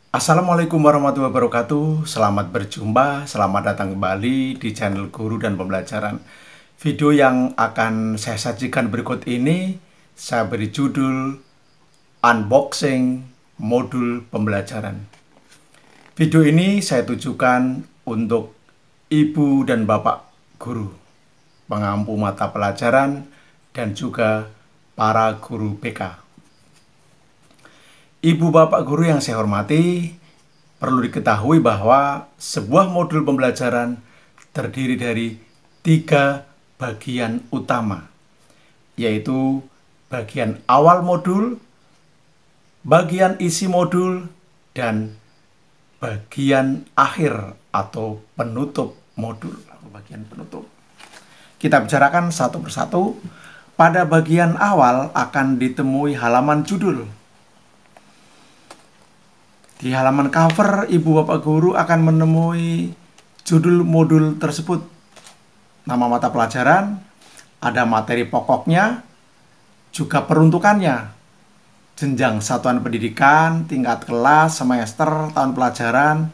Assalamualaikum warahmatullahi wabarakatuh. Selamat berjumpa, selamat datang kembali di channel Guru dan Pembelajaran. Video yang akan saya sajikan berikut ini saya beri judul Unboxing Modul Pembelajaran. Video ini saya tujukan untuk ibu dan bapak guru, pengampu mata pelajaran, dan juga para guru BK. Ibu bapak guru yang saya hormati, perlu diketahui bahwa sebuah modul pembelajaran terdiri dari 3 bagian utama, yaitu bagian awal modul, bagian isi modul, dan bagian akhir atau penutup modul. Bagian penutup. Kita bicarakan satu persatu. Pada bagian awal akan ditemui halaman judul. Di halaman cover, ibu bapak guru akan menemui judul modul tersebut. Nama mata pelajaran, ada materi pokoknya, juga peruntukannya. Jenjang satuan pendidikan, tingkat kelas, semester, tahun pelajaran.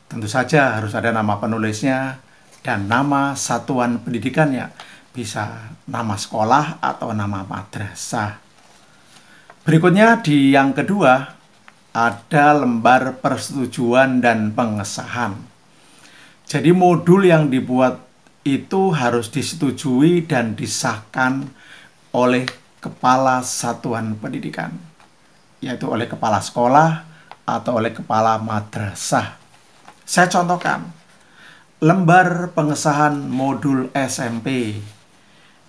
Tentu saja harus ada nama penulisnya dan nama satuan pendidikannya. Bisa nama sekolah atau nama madrasah. Berikutnya di yang kedua, ada lembar persetujuan dan pengesahan. Jadi modul yang dibuat itu harus disetujui dan disahkan oleh kepala satuan pendidikan, yaitu oleh kepala sekolah atau oleh kepala madrasah. Saya contohkan, lembar pengesahan modul SMP,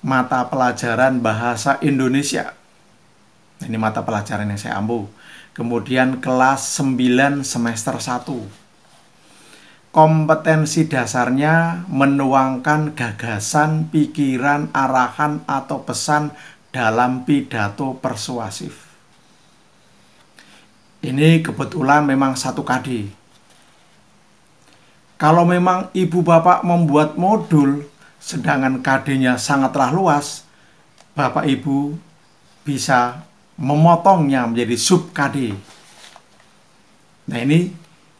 mata pelajaran bahasa Indonesia. Ini mata pelajaran yang saya ambil. Kemudian kelas 9 semester 1. Kompetensi dasarnya menuangkan gagasan, pikiran, arahan, atau pesan dalam pidato persuasif. Ini kebetulan memang 1 KD. Kalau memang ibu bapak membuat modul, sedangkan KD-nya sangatlah luas, bapak ibu bisa memotongnya menjadi sub KD. Nah, ini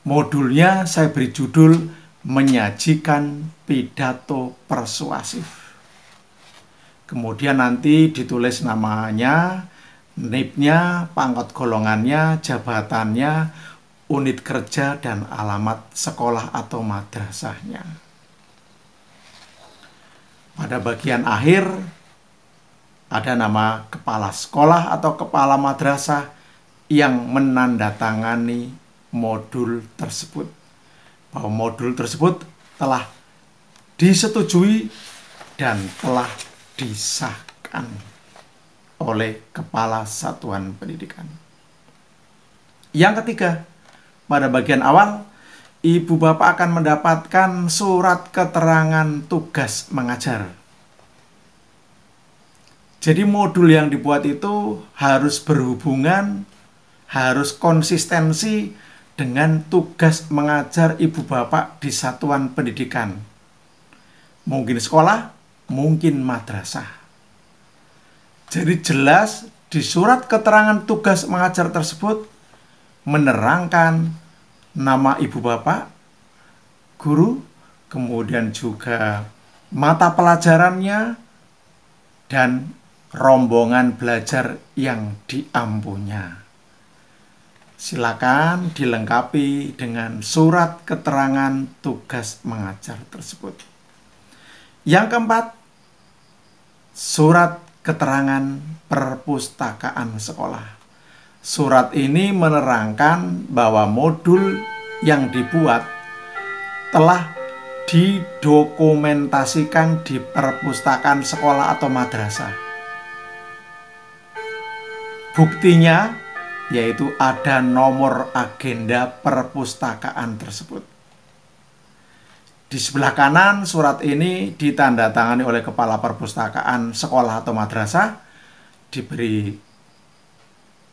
modulnya saya beri judul menyajikan pidato persuasif. Kemudian nanti ditulis namanya, NIP-nya, pangkat golongannya, jabatannya, unit kerja, dan alamat sekolah atau madrasahnya. Pada bagian akhir ada nama kepala sekolah atau kepala madrasah yang menandatangani modul tersebut. Bahwa modul tersebut telah disetujui dan telah disahkan oleh kepala satuan pendidikan. Yang ketiga, pada bagian awal, ibu bapak akan mendapatkan surat keterangan tugas mengajar. Jadi modul yang dibuat itu harus berhubungan, harus konsistensi dengan tugas mengajar ibu bapak di satuan pendidikan. Mungkin sekolah, mungkin madrasah. Jadi jelas di surat keterangan tugas mengajar tersebut menerangkan nama ibu bapak, guru, kemudian juga mata pelajarannya, dan rombongan belajar yang diampunya. Silakan dilengkapi dengan surat keterangan tugas mengajar tersebut. Yang keempat, surat keterangan perpustakaan sekolah. Surat ini menerangkan bahwa modul yang dibuat telah didokumentasikan di perpustakaan sekolah atau madrasah. Buktinya yaitu ada nomor agenda perpustakaan tersebut. Di sebelah kanan surat ini ditandatangani oleh kepala perpustakaan sekolah atau madrasah, diberi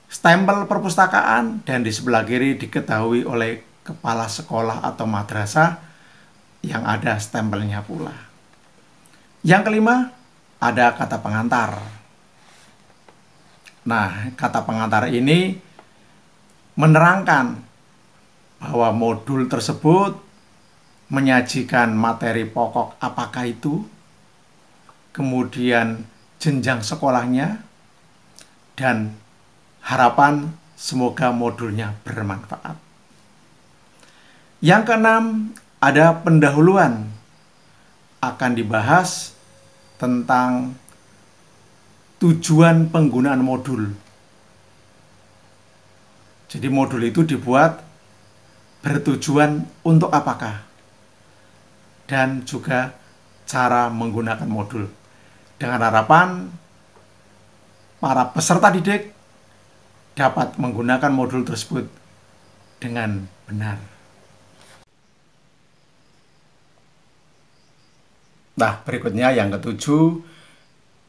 stempel perpustakaan, dan di sebelah kiri diketahui oleh kepala sekolah atau madrasah yang ada stempelnya pula. Yang kelima, ada kata pengantar. Nah, kata pengantar ini menerangkan bahwa modul tersebut menyajikan materi pokok apakah itu, kemudian jenjang sekolahnya, dan harapan semoga modulnya bermanfaat. Yang keenam, ada pendahuluan. Akan dibahas tentang tujuan penggunaan modul. Jadi modul itu dibuat bertujuan untuk apakah, dan juga cara menggunakan modul. Dengan harapan para peserta didik dapat menggunakan modul tersebut dengan benar. Nah, berikutnya yang ketujuh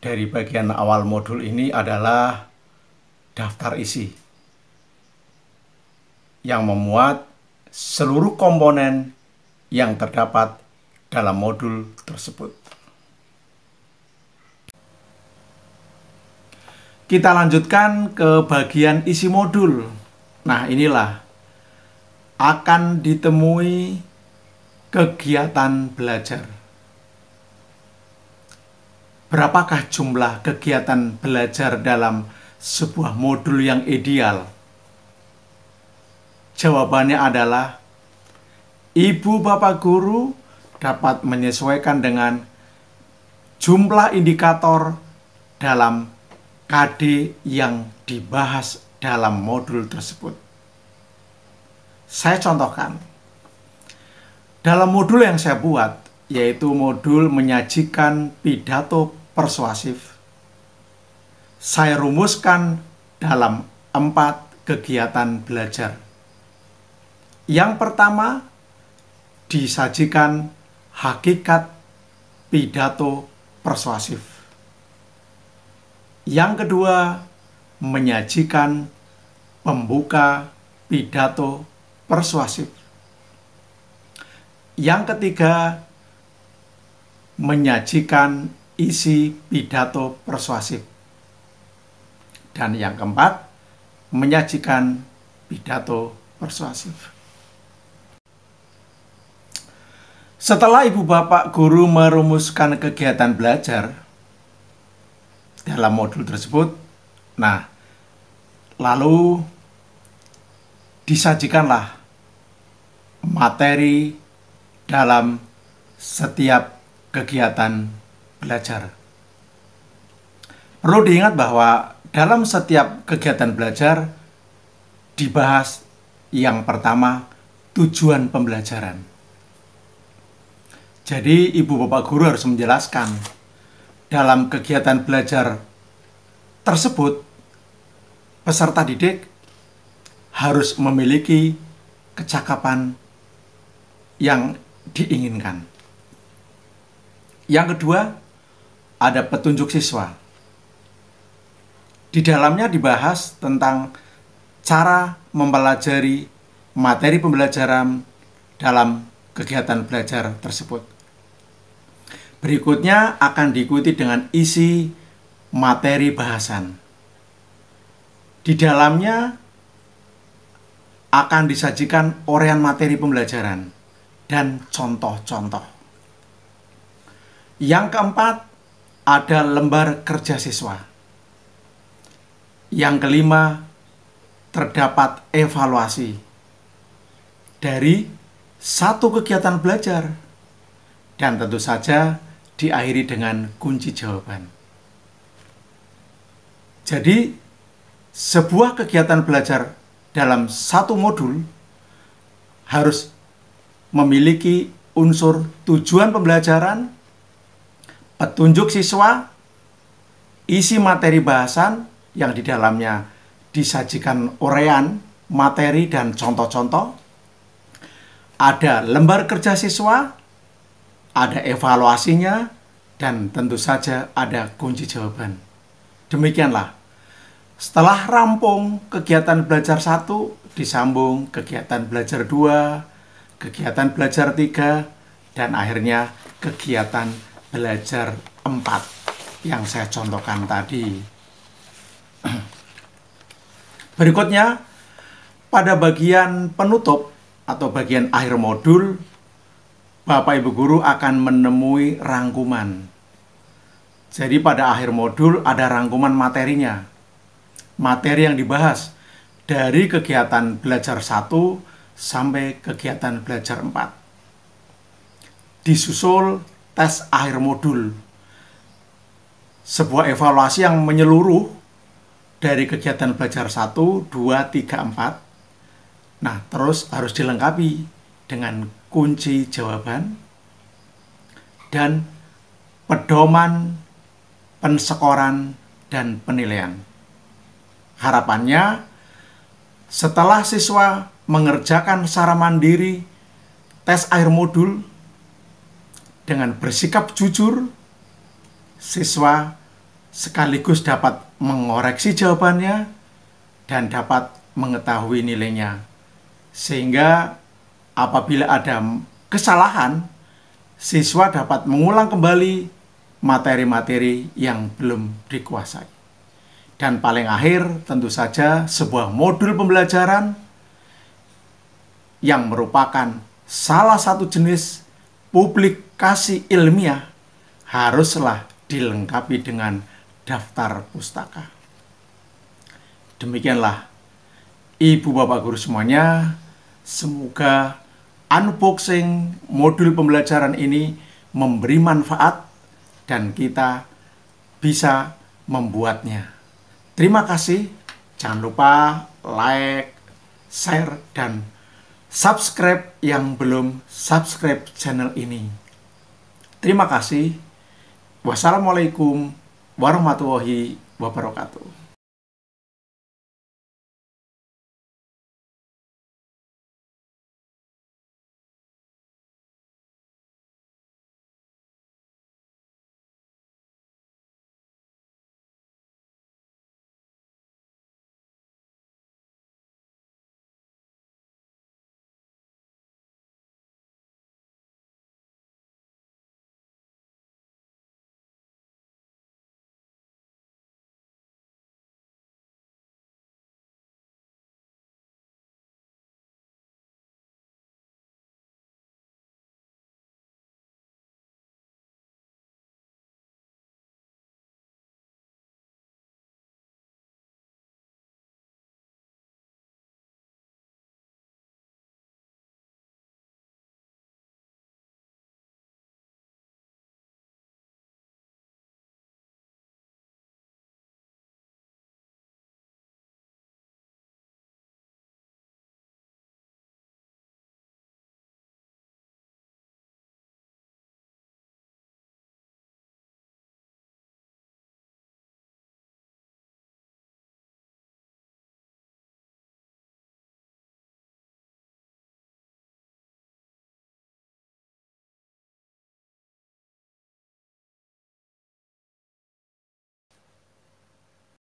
dari bagian awal modul ini adalah daftar isi yang memuat seluruh komponen yang terdapat dalam modul tersebut. Kita lanjutkan ke bagian isi modul. Nah, inilah akan ditemui kegiatan belajar. Berapakah jumlah kegiatan belajar dalam sebuah modul yang ideal? Jawabannya adalah ibu bapak guru dapat menyesuaikan dengan jumlah indikator dalam KD yang dibahas dalam modul tersebut. Saya contohkan. Dalam modul yang saya buat, yaitu modul menyajikan pidato persuasif, saya rumuskan dalam 4 kegiatan belajar. Yang pertama, disajikan hakikat pidato persuasif. Yang kedua, menyajikan pembuka pidato persuasif. Yang ketiga, menyajikan isi pidato persuasif. Dan yang keempat, menyajikan pidato persuasif. Setelah ibu bapak guru merumuskan kegiatan belajar dalam modul tersebut, nah, lalu disajikanlah materi dalam setiap kegiatan belajar. Perlu diingat bahwa dalam setiap kegiatan belajar dibahas yang pertama tujuan pembelajaran. Jadi ibu bapak guru harus menjelaskan dalam kegiatan belajar tersebut peserta didik harus memiliki kecakapan yang diinginkan. Yang kedua, ada petunjuk siswa. Di dalamnya dibahas tentang cara mempelajari materi pembelajaran dalam kegiatan belajar tersebut. Berikutnya akan diikuti dengan isi materi bahasan. Di dalamnya akan disajikan uraian materi pembelajaran dan contoh-contoh. Yang keempat, ada lembar kerja siswa. Yang kelima, terdapat evaluasi dari satu kegiatan belajar. Dan tentu saja diakhiri dengan kunci jawaban. Jadi, sebuah kegiatan belajar dalam satu modul harus memiliki unsur tujuan pembelajaran, petunjuk siswa, isi materi bahasan yang di dalamnya disajikan uraian, materi, dan contoh-contoh. Ada lembar kerja siswa, ada evaluasinya, dan tentu saja ada kunci jawaban. Demikianlah. Setelah rampung kegiatan belajar 1, disambung kegiatan belajar 2, kegiatan belajar 3, dan akhirnya kegiatan belajar 4 yang saya contohkan tadi. Berikutnya, pada bagian penutup atau bagian akhir modul, Bapak Ibu Guru akan menemui rangkuman. Jadi pada akhir modul ada rangkuman materinya. Materi yang dibahas dari kegiatan belajar 1 sampai kegiatan belajar 4. Disusul tes akhir modul. Sebuah evaluasi yang menyeluruh dari kegiatan belajar 1, 2, 3, 4. Nah, terus harus dilengkapi dengan kunci jawaban dan pedoman pensekoran dan penilaian. Harapannya, setelah siswa mengerjakan secara mandiri tes akhir modul dengan bersikap jujur, siswa sekaligus dapat mengoreksi jawabannya dan dapat mengetahui nilainya. Sehingga apabila ada kesalahan, siswa dapat mengulang kembali materi-materi yang belum dikuasai. Dan paling akhir tentu saja sebuah modul pembelajaran yang merupakan salah satu jenis publikasi ilmiah haruslah dilengkapi dengan daftar pustaka. Demikianlah Ibu Bapak Guru semuanya, semoga unboxing modul pembelajaran ini memberi manfaat dan kita bisa membuatnya. Terima kasih. Jangan lupa like, share, dan subscribe yang belum subscribe channel ini. Terima kasih. Wassalamualaikum warahmatullahi wabarakatuh.